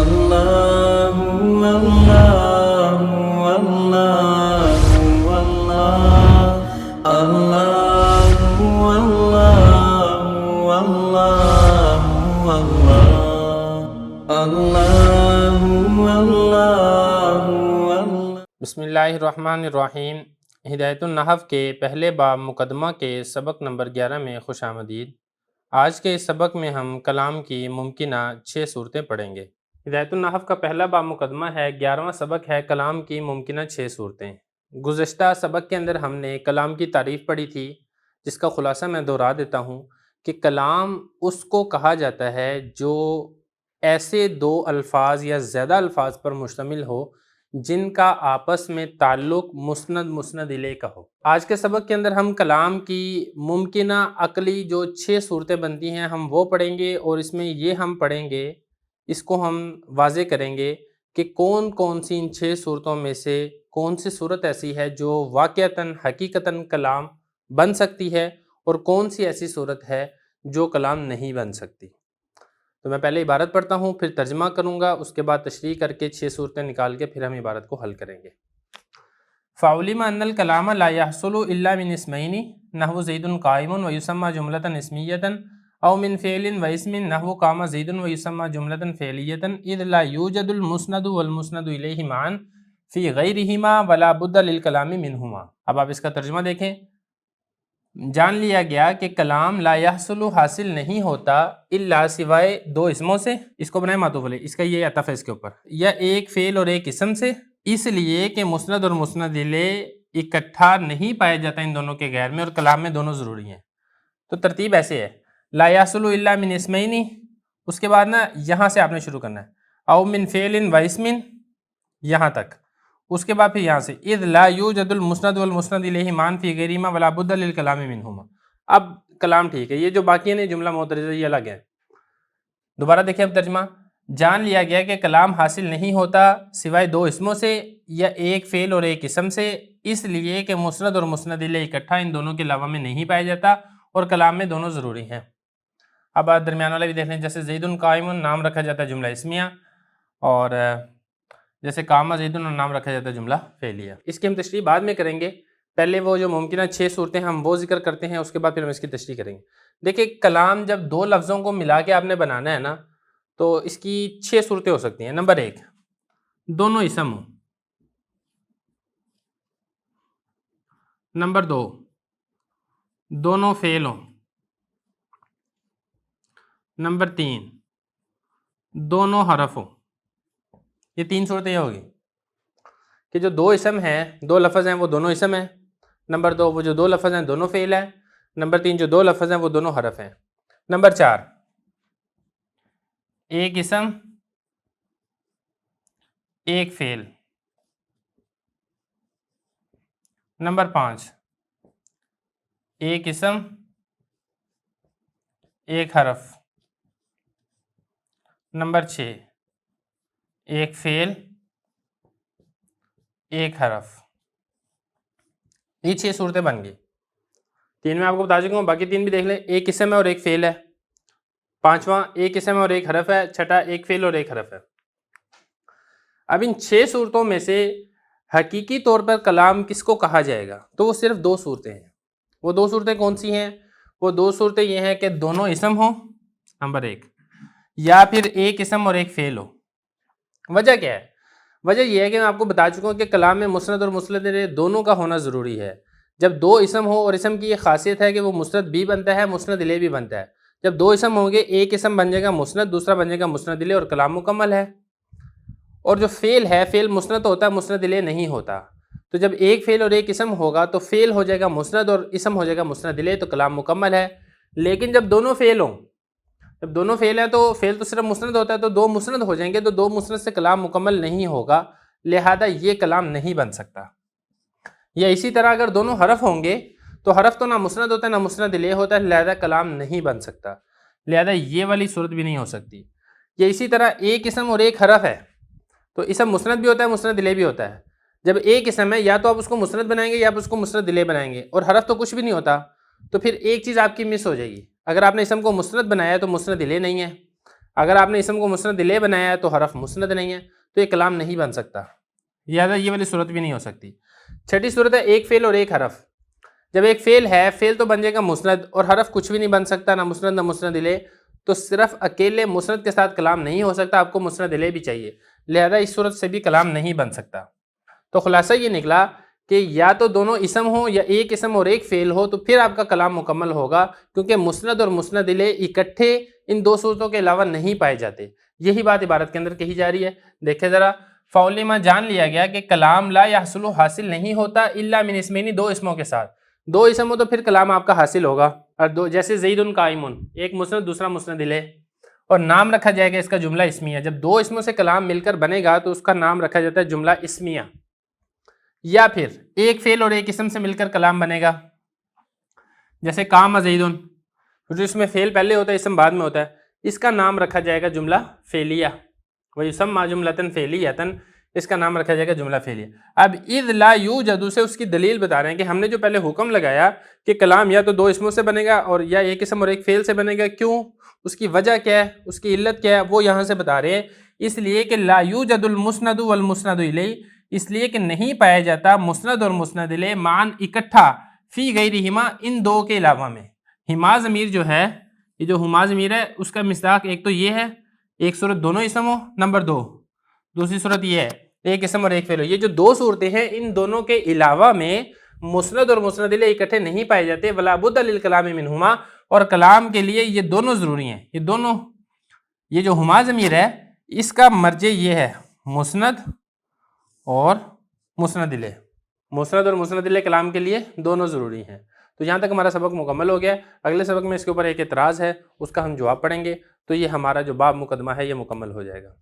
अल्लाहु अल्लाहु अल्लाहु अल्लाह अल्लाहु अल्लाहु अल्लाहु अल्लाह अल्लाहु अल्लाहु अल्लाह। बिस्मिल्लाहिर्रहमानिर्रहीम। हिदायतुन नहव के पहले बाब मुकदमा के सबक नंबर 11 में खुश आमदीद। आज के इस सबक में हम कलाम की मुमकिना 6 सूरतें पढ़ेंगे। हिदायतुन नहव का पहला बाब मुकदमा है, 11वां सबक है कलाम की मुमकिना 6 सूरतें। गुज़श्ता सबक के अंदर हमने कलाम की तारीफ़ पढ़ी थी, जिसका ख़ुलासा मैं दोहरा देता हूँ कि कलाम उसको कहा जाता है जो ऐसे दो अल्फाज या ज़्यादा अल्फाज पर मुश्तमिल हो जिनका आपस में ताल्लुक़ मुस्नद मुस्नद इले का हो। आज के सबक के अंदर हम कलाम की मुमकिना अक़ली जो 6 सूरतें बनती हैं हम वो पढ़ेंगे, और इसमें ये हम पढ़ेंगे, इसको हम वाज़े करेंगे कि कौन कौन सी इन 6 सूरतों में से कौन सी सूरत ऐसी है जो वाक़अतन हकीकतन कलाम बन सकती है और कौन सी ऐसी सूरत है जो कलाम नहीं बन सकती। तो मैं पहले इबारत पढ़ता हूँ, फिर तर्जमा करूँगा, उसके बाद तशरीह करके 6 सूरतें निकाल के फिर हम इबारत को हल करेंगे। फ़ाउलिमा अन्नल कलाम ला यहसुलु इल्ला मिन इस्मैनी नहवु ज़ैदुन क़ाइमुन व युसम्मा जुमलतन इस्मियतन औ मिन फ़िअलिन व इस्मिन नहवु क़ामा ज़ैदुन व युसम्मा जुमलतन फ़िअलियतन इज़ ला यूजदुल मुस्नदु वल मुस्नदु इलैहि माअन फ़ी गैरिहिमा वला बुद्दा लिल कलामी मिनहुमा। अब आप इसका तर्जुमा देखें। जान लिया गया कि कलाम ला यहसुलु हासिल नहीं होता इल्ला सिवाय दो इसमों से, इसको बनाए मातूफ़ अलैह, इसका ये अतफ़ है इसके ऊपर, या एक फ़ेल और एक इसम से, इसलिए कि मुस्नद और मुस्नद इलैह इकट्ठा नहीं पाया जाता इन दोनों के गैर में, और कलाम में दोनों ज़रूरी हैं। तो तरतीब ऐसे है, ला यहसुलु इल्ला मिन इस्मैनी, उसके बाद ना यहाँ से आपने शुरू करना है, औ मिन फ़ेलिन व इस्मिन यहाँ तक, उसके बाद फिर यहाँ से इज़ ला यूजदुल मुस्नद वल मुस्नद इलैहि मान फ़ी गैरिहिमा वला बुद्दा लिल कलामी मिनहुमा। अब कलाम ठीक है, ये जो बाकी है ना जुमला मोतरिज़ा ये अलग है। दोबारा देखिए अब तर्जमा। जान लिया गया कि कलाम हासिल नहीं होता सिवाय दो इसमों से या एक फ़ेल और एक इसम से, इसलिए कि मुस्नद और मुस्नद इलैह इकट्ठा इन दोनों के अलावा में नहीं पाया जाता और कलाम में दोनों ज़रूरी हैं। अब दरमियान वाला भी देख लें, जैसे ज़ैदुन क़ाइमुन नाम रखा जाता है जुमला इस्मिया, और जैसे कामा ज़ैदुन नाम रखा जाता है जुमला फ़ेलिया। इसकी हम तशरीह बाद में करेंगे, पहले वो जो मुमकिना 6 सूरतें हम वो जिक्र करते हैं, उसके बाद फिर हम इसकी तशरीह करेंगे। देखिए कलाम जब दो लफ्ज़ों को मिला के आपने बनाना है ना, तो इसकी 6 सूरतें हो सकती हैं। नंबर 1, दोनों इसम हो। नंबर 2, दोनों फ़ेल हो। नंबर 3, दोनों हरफ हो। ये 3 सूरतें ये होगी कि जो दो इसम हैं, दो लफ्ज़ हैं वो दोनों इसम हैं। नंबर 2, वो जो दो लफ्ज़ हैं दोनों फ़ेल हैं। नंबर 3, जो दो लफ्ज़ हैं वो दोनों हरफ हैं। नंबर 4, एक इसम एक फ़ेल। नंबर 5, एक इसम एक हरफ। नंबर 6, एक फ़ेल एक हरफ। ये 6 सूरतें बन गई। 3 मैं आपको बता चुका हूँ, बाकी 3 भी देख लें। एक इसम है और एक फ़ेल है। 5वां एक इसम है और एक हरफ है। 6ठा एक फ़ेल और एक हरफ है। अब इन 6 सूरतों में से हकीकी तौर पर कलाम किसको कहा जाएगा, तो वो सिर्फ 2 सूरतें हैं। वो 2 सूरतें कौन सी हैं? वो 2 सूरतें ये हैं कि दोनों इसम हो, नंबर 1, या फिर एक इसम और एक फ़ेल हो। वजह क्या है? वजह यह है कि मैं आपको बता चुका हूँ कि कलाम में मुस्नद और मुस्नद इलैह दोनों का होना ज़रूरी है। जब 2 इसम हो, और इसम की ये खासियत है कि वो मुस्नद भी बनता है मुस्नद इलैह भी बनता है। जब 2 इसम होंगे, एक इसम बन जाएगा मुस्नद, दूसरा बन जाएगा मुस्नद इलैह, और कलाम मुकम्मल है। और जो फ़ेल है, फ़ेल मुस्नद होता है मुस्नद इलैह नहीं होता। तो जब एक फ़ेल और एक इसम होगा तो फ़ेल हो जाएगा मुस्नद और इसम हो जाएगा मुस्नद इलैह, तो कलाम मुकम्मल है। लेकिन जब दोनों फ़ेल हों, जब दोनों फ़ेल हैं तो फ़ेल तो सिर्फ मुस्नद होता है, तो 2 मुस्नद हो जाएंगे, तो 2 मुस्नद से कलाम मुकम्मल नहीं होगा, लिहाजा ये कलाम नहीं बन सकता। या इसी तरह अगर दोनों हरफ होंगे तो हरफ तो ना मुस्नद होता है ना मुस्नद इलैह होता है, लिहाजा कलाम नहीं बन सकता, लिहाजा ये वाली सूरत भी नहीं हो सकती। या इसी तरह एक इसम और एक हरफ है, तो इसम मुस्नद भी होता है मुस्नद इलैह भी होता है। जब एक इसम है, या तो आप उसको मुस्नद बनाएंगे या आप उसको मुस्नद इलैह बनाएंगे, और हरफ तो कुछ भी नहीं होता, तो फिर एक चीज़ आपकी मिस हो जाएगी। अगर आपने इसम को मुस्नद बनाया तो मुस्नद इलैह नहीं है, अगर आपने इसम को मुस्नद इले बनाया है तो हरफ मुस्नद नहीं है, तो ये कलाम नहीं बन सकता। याद है, ये वाली सूरत भी नहीं हो सकती। छठी सूरत है एक फेल और एक हरफ। जब एक फेल है, फेल तो बन जाएगा मुस्नद और हरफ कुछ भी नहीं बन सकता, ना मुस्नद ना मुस्नद इले, तो सिर्फ अकेले मुस्नद के साथ कलाम नहीं हो सकता, आपको मुस्नद इले भी चाहिए, लिहाजा इस सूरत से भी कलाम नहीं बन सकता। तो खुलासा ये निकला कि या तो दोनों इसम हो या एक इसम और एक फेल हो, तो फिर आपका कलाम मुकम्मल होगा, क्योंकि मुस्नद और मुस्नद इले इकट्ठे इन दो सूरतों के अलावा नहीं पाए जाते। यही बात इबारत के अंदर कही जा रही है। देखे जरा, फ़ौल में जान लिया गया कि कलाम ला यहसुलु हासिल नहीं होता इल्ला मिन इसमैनी, दो इसमों के साथ। दो इसम हो तो फिर कलाम आपका हासिल होगा। और दो, जैसे ज़ैदुन काइमुन, एक मुस्नद दूसरा मुस्नद इले, और नाम रखा जाएगा इसका जुमला इस्मिया। जब दो इसमों से कलाम मिलकर बनेगा तो उसका नाम रखा जाता है जुमला इस्मिया। या फिर एक फेल और एक इसम से मिलकर कलाम बनेगा, जैसे काम ज़ैदुन, जो इसमें फेल पहले होता है इसम बाद में होता है, इसका नाम रखा जाएगा जुमला फेलिया। वही सम जुमलतन फेलियतन, इसका नाम रखा जाएगा जुमला फेलिया। अब इद ला यूजदु से उसकी दलील बता रहे हैं कि हमने जो पहले हुक्म लगाया कि कलाम या तो दो इसमों से बनेगा और या एक इसम और एक फेल से बनेगा, क्यों, उसकी वजह क्या है, उसकी इल्लत क्या है, वो यहाँ से बता रहे हैं। इसलिए कि ला यूजदुल मुस्नदु वल मुस्नदु इलैहि, इसलिए कि नहीं पाया जाता मुस्नद और मुस्नद इलैहि मान इकट्ठा फी गैरिहिमा, इन दो के अलावा में। हिमा ज़मीर जो है, ये जो हुमा ज़मीर है उसका मिस्दाक एक तो ये है, एक सूरत दोनों इसम हो, नंबर दो, दूसरी सूरत ये है एक इसम और एक फेल हो। ये जो दो सूरतें हैं, इन दोनों के अलावा में मुस्नद और मुस्नद इलैहि इकट्ठे नहीं पाए जाते। वला बुद्दा लिल कलामी मिनहुमा, और कलाम के लिए ये दोनों ज़रूरी हैं। ये दोनों, ये जो हुमा ज़मीर है इसका मर्जे ये है मुस्नद और मुस्नद इलैहि। मुस्नद और मुस्नद इलैहि कलाम के लिए दोनों ज़रूरी हैं। तो यहाँ तक हमारा सबक मुकम्मल हो गया। अगले सबक में इसके ऊपर एक एतराज़ है, उसका हम जवाब पढ़ेंगे, तो ये हमारा जो बाब मुकदमा है ये मुकम्मल हो जाएगा।